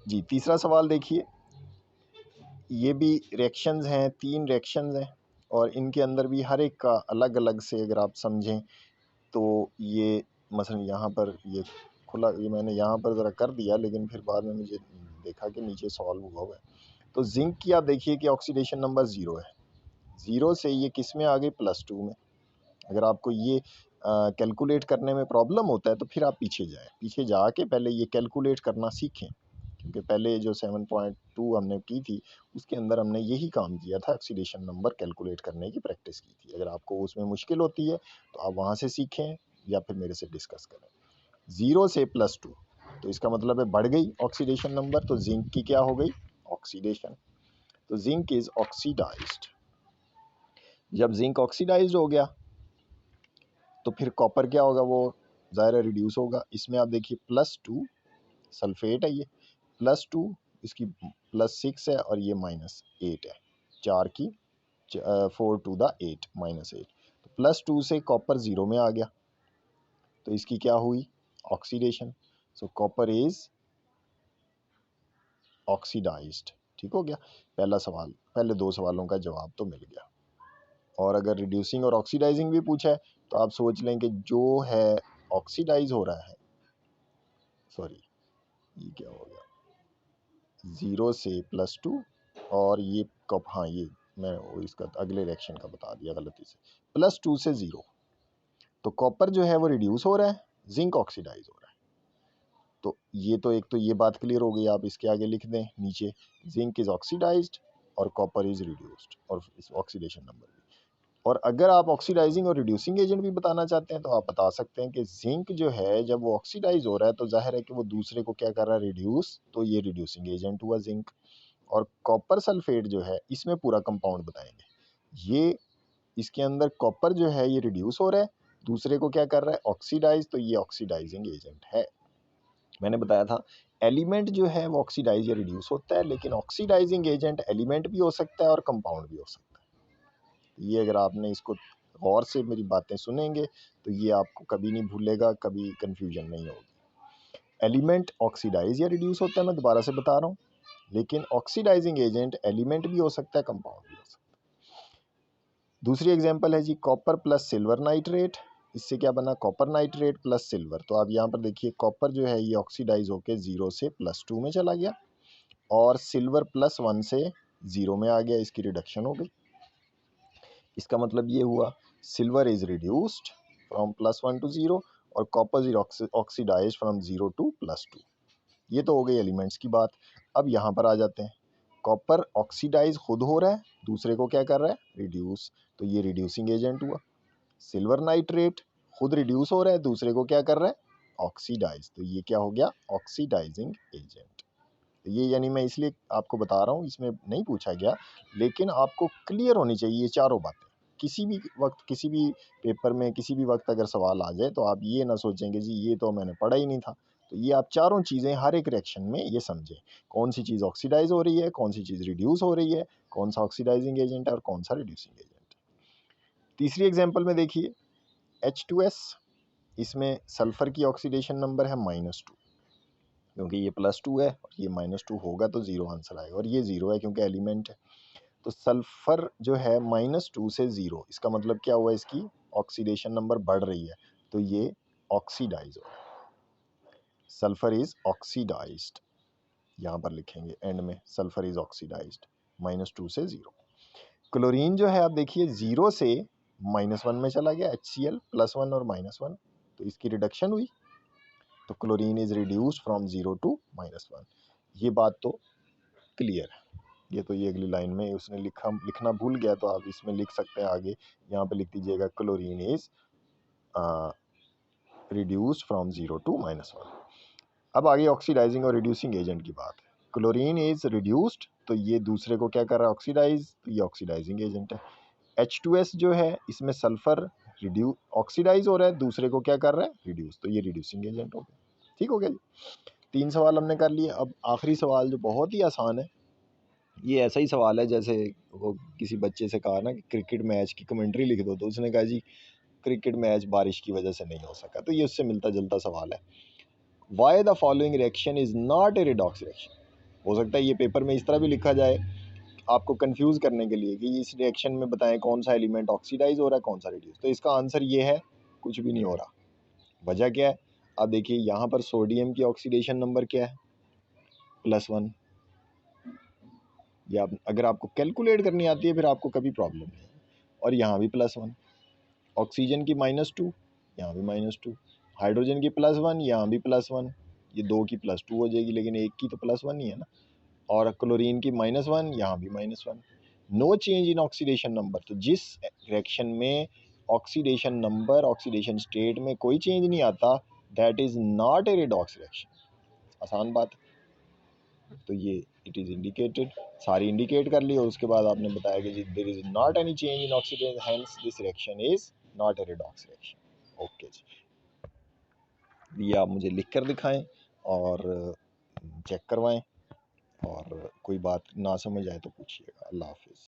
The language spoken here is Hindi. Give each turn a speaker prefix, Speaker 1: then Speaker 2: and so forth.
Speaker 1: जी तीसरा सवाल देखिए, ये भी रिएक्शंस हैं, 3 रिएक्शंस हैं और इनके अंदर भी हर एक का अलग अलग से अगर आप समझें तो ये मसलन यहाँ पर ये खुला, ये मैंने यहाँ पर ज़रा कर दिया लेकिन फिर बाद में मुझे देखा कि नीचे सॉल्व हुआ है। तो जिंक की आप देखिए कि ऑक्सीडेशन नंबर 0 है, 0 से ये किस में आ गई +2 में। अगर आपको ये कैलकुलेट करने में प्रॉब्लम होता है तो फिर आप पीछे जाएं, पीछे जाके पहले ये कैलकुलेट करना सीखें, क्योंकि पहले जो 7.2 हमने की थी उसके अंदर हमने यही काम किया था, ऑक्सीडेशन नंबर कैलकुलेट करने की प्रैक्टिस की थी। अगर आपको उसमें मुश्किल होती है तो आप वहाँ से सीखें या फिर मेरे से डिस्कस करें। 0 से +2 तो इसका मतलब है बढ़ गई ऑक्सीडेशन नंबर, तो जिंक की क्या हो गई, ऑक्सीडेशन। तो जिंक इज ऑक्सीडाइज्ड। जब जिंक ऑक्सीडाइज्ड हो गया तो फिर कॉपर क्या होगा, वो ज़ाहिर रिड्यूस होगा। इसमें आप देखिए +2 सल्फेट है, ये +2 इसकी +6 है और ये -8 है, 4 की 4 टू द 8 -8। तो +2 से कॉपर 0 में आ गया तो इसकी क्या हुई, oxidation. So copper is oxidised. ठीक हो गया, पहला सवाल, पहले 2 सवालों का जवाब तो मिल गया। और अगर रिड्यूसिंग और ऑक्सीडाइजिंग भी पूछा है तो आप सोच लें कि जो है ऑक्सीडाइज हो रहा है, सॉरी ये क्या हो गया, 0 से +2 और ये कब, हाँ ये मैं वो इसका अगले रिएक्शन का बता दिया गलती से, +2 से 0। तो कॉपर जो है वो रिड्यूस हो रहा है, जिंक ऑक्सीडाइज हो रहा है। तो ये तो एक तो ये बात क्लियर हो गई, आप इसके आगे लिख दें नीचे, जिंक इज ऑक्सीडाइज्ड और कॉपर इज रिड्यूस्ड, और इस ऑक्सीडेशन नंबर भी। और अगर आप ऑक्सीडाइजिंग और रिड्यूसिंग एजेंट भी बताना चाहते हैं तो आप बता सकते हैं कि जिंक जो है जब वो ऑक्सीडाइज हो रहा है तो जाहिर है कि वो दूसरे को क्या कर रहा है, रिड्यूस, तो ये रिड्यूसिंग एजेंट हुआ जिंक। और कॉपर सल्फेट जो है इसमें पूरा कंपाउंड बताएंगे, ये इसके अंदर कॉपर जो है ये रिड्यूस हो रहा है, दूसरे को क्या कर रहा है, ऑक्सीडाइज, तो ये ऑक्सीडाइजिंग एजेंट है। मैंने बताया था एलिमेंट जो है वो ऑक्सीडाइज या रिड्यूस होता है, लेकिन ऑक्सीडाइजिंग एजेंट एलिमेंट भी हो सकता है और कंपाउंड भी हो सकता है। ये अगर आपने इसको गौर से मेरी बातें सुनेंगे तो ये आपको कभी नहीं भूलेगा, कभी कंफ्यूजन नहीं होगी। एलिमेंट ऑक्सीडाइज या रिड्यूस होता है, मैं दोबारा से बता रहा हूँ, लेकिन ऑक्सीडाइजिंग एजेंट एलिमेंट भी हो सकता है, कंपाउंड भी हो सकता है। दूसरी एग्जांपल है जी, कॉपर प्लस सिल्वर नाइट्रेट, इससे क्या बना, कॉपर नाइट्रेट प्लस सिल्वर। तो आप यहाँ पर देखिए कॉपर जो है ये ऑक्सीडाइज होकर 0 से +2 में चला गया और सिल्वर +1 से 0 में आ गया, इसकी रिडक्शन हो गई। इसका मतलब ये हुआ silver is reduced from +1 to 0 और copper is oxidise from 0 to +2। ये तो हो गई एलिमेंट्स की बात। अब यहाँ पर आ जाते हैं, कॉपर ऑक्सीडाइज खुद हो रहा है, दूसरे को क्या कर रहा है, रिड्यूस, तो ये रिड्यूसिंग एजेंट हुआ। सिल्वर नाइट्रेट खुद रिड्यूस हो रहा है, दूसरे को क्या कर रहा है, ऑक्सीडाइज, तो ये क्या हो गया, ऑक्सीडाइजिंग एजेंट। तो ये यानी मैं इसलिए आपको बता रहा हूँ, इसमें नहीं पूछा गया लेकिन आपको क्लियर होनी चाहिए ये चारों बातें। किसी भी वक्त, किसी भी पेपर में, किसी भी वक्त अगर सवाल आ जाए तो आप ये ना सोचेंगे जी ये तो मैंने पढ़ा ही नहीं था। तो ये आप चारों चीज़ें हर एक रिएक्शन में ये समझें, कौन सी चीज़ ऑक्सीडाइज हो रही है, कौन सी चीज़ रिड्यूस हो रही है, कौन सा ऑक्सीडाइजिंग एजेंट है और कौन सा रिड्यूसिंग एजेंट। तीसरी एग्जाम्पल में देखिए H2S, इसमें सल्फर की ऑक्सीडेशन नंबर है -2, क्योंकि ये +2 है और ये -2 होगा तो 0 आंसर आएगा, और ये 0 है क्योंकि एलिमेंट है। तो सल्फर जो है -2 से 0, इसका मतलब क्या हुआ, इसकी ऑक्सीडेशन नंबर बढ़ रही है, तो ये ऑक्सीडाइज हो रहा है, सल्फर इज ऑक्सीडाइज्ड। यहाँ पर लिखेंगे एंड में, सल्फर इज ऑक्सीडाइज्ड -2 से 0। क्लोरीन जो है आप देखिए 0 से -1 में चला गया, HCl +1 और -1, तो इसकी रिडक्शन हुई, तो chlorine is reduced from 0 to -1। ये बात तो क्लियर है। ये तो ये अगली लाइन में उसने लिखना भूल गया तो आप इसमें लिख सकते हैं आगे, यहाँ पे लिख दीजिएगा chlorine is reduced from 0 to -1। अब आगे ऑक्सीडाइजिंग और रिड्यूसिंग एजेंट की बात है। क्लोरीन इज रिड्यूस्ड, तो ये दूसरे को क्या कर रहा है, ऑक्सीडाइज, तो ये ऑक्सीडाइजिंग एजेंट है। H2S जो है इसमें सल्फर ऑक्सीडाइज हो रहा है, दूसरे को क्या कर रहा है, रिड्यूस, तो ये रिड्यूसिंग एजेंट हो गया। ठीक हो गया जी, 3 सवाल हमने कर लिए। अब आखिरी सवाल जो बहुत ही आसान है, ये ऐसा ही सवाल है जैसे वो किसी बच्चे से कहा ना कि क्रिकेट मैच की कमेंट्री लिख दो, तो उसने कहा जी क्रिकेट मैच बारिश की वजह से नहीं हो सका, तो ये उससे मिलता जुलता सवाल है। Why the following reaction is not A redox reaction, हो सकता है ये पेपर में इस तरह भी लिखा जाए आपको कंफ्यूज करने के लिए कि इस रिएक्शन में बताएं कौन सा एलिमेंट ऑक्सीडाइज हो रहा है कौन सा रिड्यूस। तो इसका आंसर ये है कुछ भी नहीं हो रहा। वजह क्या है? अब देखिए यहाँ पर सोडियम की ऑक्सीडेशन नंबर क्या है, +1। या अगर आपको कैलकुलेट करनी आती है फिर आपको कभी प्रॉब्लम नहीं है। और यहाँ भी +1। ऑक्सीजन की -2, यहाँ भी -2। हाइड्रोजन की +1, यहाँ भी +1। ये दो की +2 हो जाएगी, लेकिन एक की तो +1 ही है ना। और क्लोरीन की -1, यहाँ भी -1। No change in oxidation number. तो जिस रिएक्शन में ऑक्सीडेशन नंबर, ऑक्सीडेशन स्टेट में कोई चेंज नहीं आता, that is not a redox reaction. आसान बात है। तो ये इट इज़ इंडिकेटेड, सारी इंडिकेट कर ली और उसके बाद आपने बताया कि there is not any change in oxidation, hence this reaction is not a redox reaction. Okay जी, ये आप मुझे लिख कर दिखाएं और चेक करवाएं, और कोई बात ना समझ आए तो पूछिएगा। अल्लाह हाफिज़।